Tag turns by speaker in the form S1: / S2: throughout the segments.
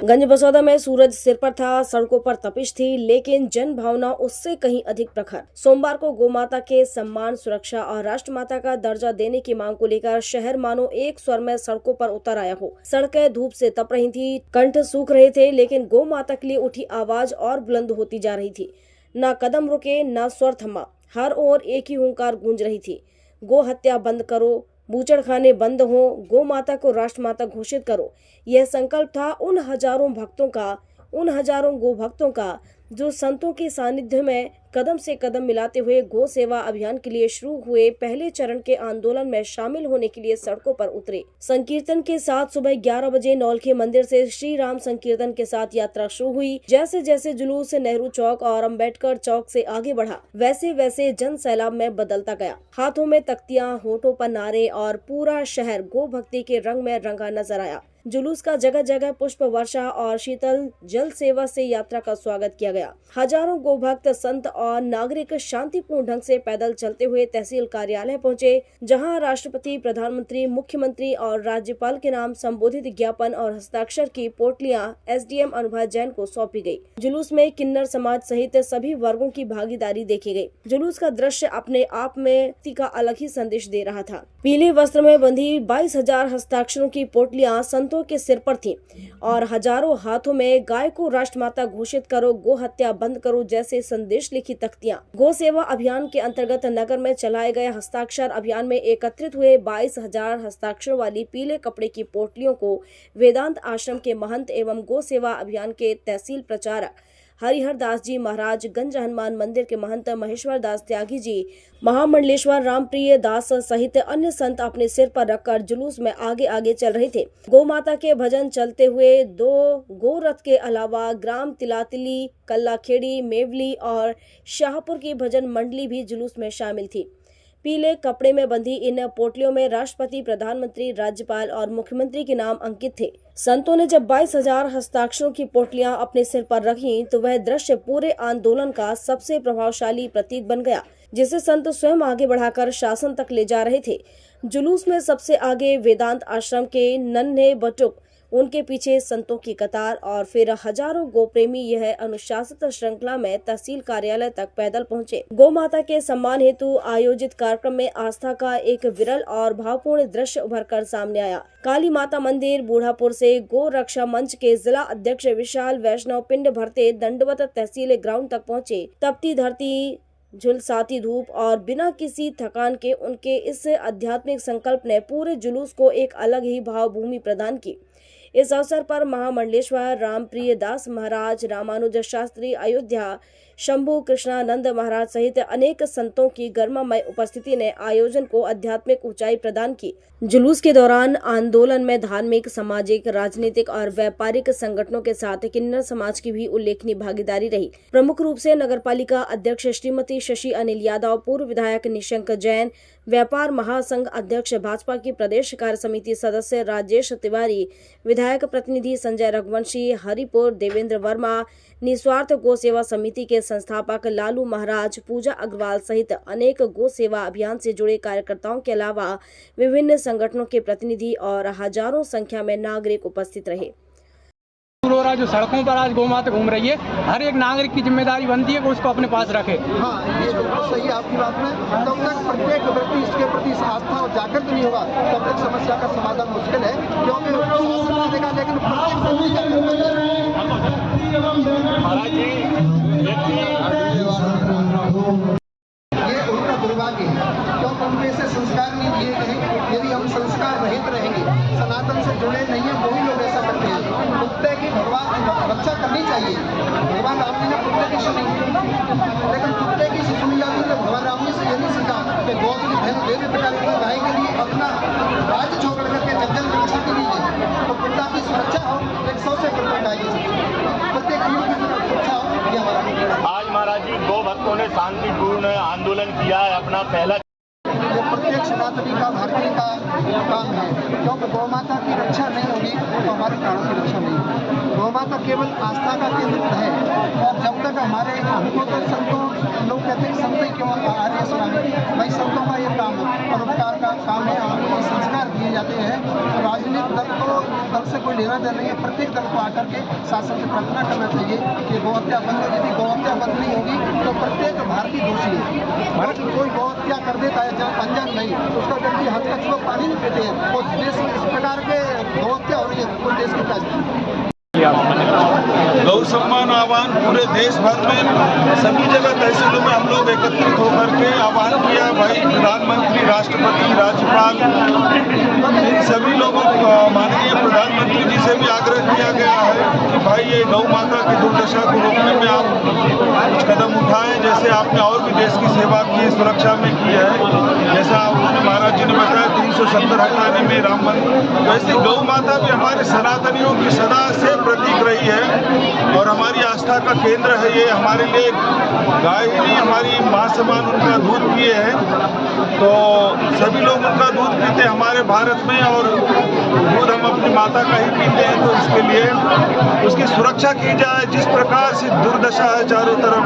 S1: गंज बसौदा में सूरज सिर पर था, सड़कों पर तपिश थी, लेकिन जन भावना उससे कहीं अधिक प्रखर। सोमवार को गोमाता के सम्मान, सुरक्षा और राष्ट्रमाता का दर्जा देने की मांग को लेकर शहर मानो एक स्वर में सड़कों पर उतर आया हो। सड़कें धूप से तप रही थी, कंठ सूख रहे थे, लेकिन गोमाता के लिए उठी आवाज और बुलंद होती जा रही थी। न कदम रुके, न स्वर थमा, हर ओर एक ही हुंकार गूंज रही थी। गो हत्या बंद करो, बूचड़खाने बंद हो, गो माता को राष्ट्रमाता घोषित करो। यह संकल्प था उन हजारों गो भक्तों का जो संतों के सानिध्य में कदम से कदम मिलाते हुए गो सेवा अभियान के लिए शुरू हुए पहले चरण के आंदोलन में शामिल होने के लिए सड़कों पर उतरे। संकीर्तन के साथ सुबह 11 बजे नौलखी मंदिर से श्री राम संकीर्तन के साथ यात्रा शुरू हुई। जैसे जैसे जुलूस नेहरू चौक और अम्बेडकर चौक से आगे बढ़ा, वैसे वैसे जन सैलाब में बदलता गया। हाथों में तख्तियां, होठों पर नारे और पूरा शहर गो भक्ति के रंग में रंगा नजर आया। जुलूस का जगह जगह पुष्प वर्षा और शीतल जल सेवा से यात्रा का स्वागत किया गया। हजारों गोभक्त, संत और नागरिक शांतिपूर्ण ढंग से पैदल चलते हुए तहसील कार्यालय पहुंचे, जहां राष्ट्रपति, प्रधानमंत्री, मुख्यमंत्री और राज्यपाल के नाम संबोधित ज्ञापन और हस्ताक्षर की पोटलियां एसडीएम अनुभा जैन को सौंपी गई। जुलूस में किन्नर समाज सहित सभी वर्गों की भागीदारी देखी गई। जुलूस का दृश्य अपने आप में का अलग ही संदेश दे रहा था। पीले वस्त्र में बंधी 22,000 हस्ताक्षरों की पोटलियां संतों के सिर पर थी और हजारों हाथों में गाय को राष्ट्रमाता घोषित करो, गो हत्या बंद करो जैसे संदेश लिखी तख्तियां। गो सेवा अभियान के अंतर्गत नगर में चलाए गए हस्ताक्षर अभियान में एकत्रित हुए 22,000 हस्ताक्षरों वाली पीले कपड़े की पोटलियों को वेदांत आश्रम के महंत एवं गो सेवा अभियान के तहसील प्रचारक हरिहर दास जी महाराज, गंज हनुमान मंदिर के महंत महेश्वर दास त्यागी जी, महामंडलेश्वर रामप्रिय दास सहित अन्य संत अपने सिर पर रखकर जुलूस में आगे आगे चल रहे थे। गौ माता के भजन चलते हुए 2 गो रथ के अलावा ग्राम तिलातिली, कल्लाखेड़ी, मेवली और शाहपुर की भजन मंडली भी जुलूस में शामिल थी। पीले कपड़े में बंधी इन पोटलियों में राष्ट्रपति, प्रधानमंत्री, राज्यपाल और मुख्यमंत्री के नाम अंकित थे। संतों ने जब 22,000 हस्ताक्षरों की पोटलियां अपने सिर पर रखी तो वह दृश्य पूरे आंदोलन का सबसे प्रभावशाली प्रतीक बन गया, जिसे संत स्वयं आगे बढ़ाकर शासन तक ले जा रहे थे। जुलूस में सबसे आगे वेदांत आश्रम के नन्हे बटुक, उनके पीछे संतों की कतार और फिर हजारों गोप्रेमी यह अनुशासित श्रृंखला में तहसील कार्यालय तक पैदल पहुंचे। गौ माता के सम्मान हेतु आयोजित कार्यक्रम में आस्था का एक विरल और भावपूर्ण दृश्य उभर कर सामने आया। काली माता मंदिर बूढ़ापुर से गो रक्षा मंच के जिला अध्यक्ष विशाल वैष्णव पिंड भरते दंडवत तहसील ग्राउंड तक पहुंचे। तपती धरती, झुलसाती धूप और बिना किसी थकान के उनके इस आध्यात्मिक संकल्प ने पूरे जुलूस को एक अलग ही भाव भूमि प्रदान की। इस अवसर पर महामंडलेश्वर रामप्रिय दास महाराज, रामानुज शास्त्री अयोध्या, शंभू कृष्णानंद महाराज सहित अनेक संतों की गर्मामय उपस्थिति ने आयोजन को आध्यात्मिक ऊंचाई प्रदान की। जुलूस के दौरान आंदोलन में धार्मिक, सामाजिक, राजनीतिक और व्यापारिक संगठनों के साथ किन्नर समाज की भी उल्लेखनीय भागीदारी रही। प्रमुख रूप से नगरपालिका अध्यक्ष श्रीमती शशि अनिल यादव, पूर्व विधायक निशंक जैन, व्यापार महासंघ अध्यक्ष भाजपा की प्रदेश कार्य समिति सदस्य राजेश तिवारी, विधायक प्रतिनिधि संजय रघुवंशी, हरिपुर देवेंद्र वर्मा, निस्वार्थ गो सेवा समिति के संस्थापक लालू महाराज, पूजा अग्रवाल सहित अनेक गो सेवा अभियान से जुड़े कार्यकर्ताओं के अलावा विभिन्न संगठनों के प्रतिनिधि और हजारों संख्या में नागरिक उपस्थित रहे।
S2: जो सड़कों पर आज गौ माता घूम रही है, हर एक नागरिक की जिम्मेदारी बनती है कि उसको अपने पास रखे।
S3: हाँ, ये बिल्कुल सही है आपकी बात में। तब तक प्रत्येक व्यक्ति इसके प्रति आस्था और जागृत नहीं होगा तब तक समस्या का समाधान मुश्किल है, क्योंकि शासन देगा लेकिन ये उनका दुर्भाग्य है, क्योंकि उनमें से संस्कार नहीं दिए गए। यदि हम संस्कार रहित रहेंगे, सनातन से जुड़े नहीं है, वही लोग ऐसा करते हैं। कुत्ते की भगवान रक्षा करनी चाहिए। भगवान राम जी ने कुत्ते की सुनी, लेकिन कुत्ते की सुनी जाती है। भगवान राम जी से ये नहीं सीखा कि गौ की बहन देवी पिता की गाय के लिए अपना राज्य छोड़ करके जंगल में रक्षा के लिए तो कुत्ता की सुरक्षा हो, 100 से करता गाय की प्रत्येक जीव की सुरक्षा हो, ये हमारा।
S4: आज महाराज जी गौ भक्तों ने शांतिपूर्ण आंदोलन किया है अपना पहला।
S3: ये प्रत्येक सनातनी का, भारतीय का काम है, क्योंकि गौ माता की रक्षा नहीं होगी तो हमारे प्राणों की रक्षा नहीं होगी। गौ माता केवल आस्था का केंद्र है, और जब तक हमारे हमको तो संतों, लोग कहते हैं संत ही क्यों आर्य सुनाने, भाई संतों का ये काम है, परोपकार का काम है, हमको संस्कार दिए जाते हैं। राजनीतिक दल से कोई कोई लेना देना नहीं है। प्रत्येक दल को आकर के शासन से प्रार्थना करना चाहिए कि गौ हत्या बंद हो। यदि गौ हत्या बंद नहीं होगी तो प्रत्येक भारतीय दोषी है। कोई गौ हत्या कर देता है जब अनजान नहीं, उसका व्यक्ति हाथ का छुआ पानी नहीं पीते हैं और देश में इस प्रकार के गौ हत्या हो रही है, कोई देश की क्या
S5: गौ सम्मान आह्वान पूरे देश भर में सभी जगह तहसीलों में हम लोग एकत्रित होकर के आह्वान किया। भाई प्रधानमंत्री, राष्ट्रपति, राज्यपाल, इन सभी लोगों को माननीय प्रधानमंत्री जी से भी आग्रह किया गया है कि भाई ये गौ माता की दुर्दशा को रोकने में आप कुछ कदम उठाएं। जैसे आपने और भी देश की सेवा की, सुरक्षा में की है, जैसा उन्होंने महाराज जी ने बताया 370 हटाने में राम मंदिर, वैसे गौ माता भी हमारे सनातनियों की सदा से प्रतीक रही है और हमारी आस्था का केंद्र है। ये हमारे लिए गाय ही नहीं, हमारी माँ समान उनका दूध पिए हैं, तो सभी लोग उनका दूध पीते हैं हमारे भारत में और दूध हम अपनी माता का ही पीते हैं। तो इसके लिए उसकी सुरक्षा की जाए। जिस प्रकार से दुर्दशा है चारों तरफ,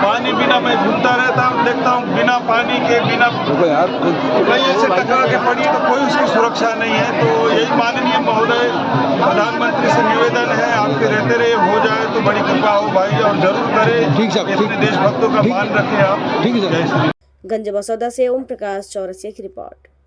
S5: पानी बिना मैं घूमता रहता हूँ, देखता हूँ बिना पानी के, बिना कहीं ऐसे टकरा के पड़ी तो कोई उसकी सुरक्षा नहीं है। तो यही माननीय महोदय प्रधानमंत्री से निवेदन है, आपके रहते रहे हो जाए तो बड़ी कृपा हो भाई, और जरूर करें।
S6: ठीक है,
S5: अपने देशभक्तों का मान रखें आप।
S6: ठीक है।
S1: गंज बसौदा से ओम प्रकाश चौरसिया की रिपोर्ट।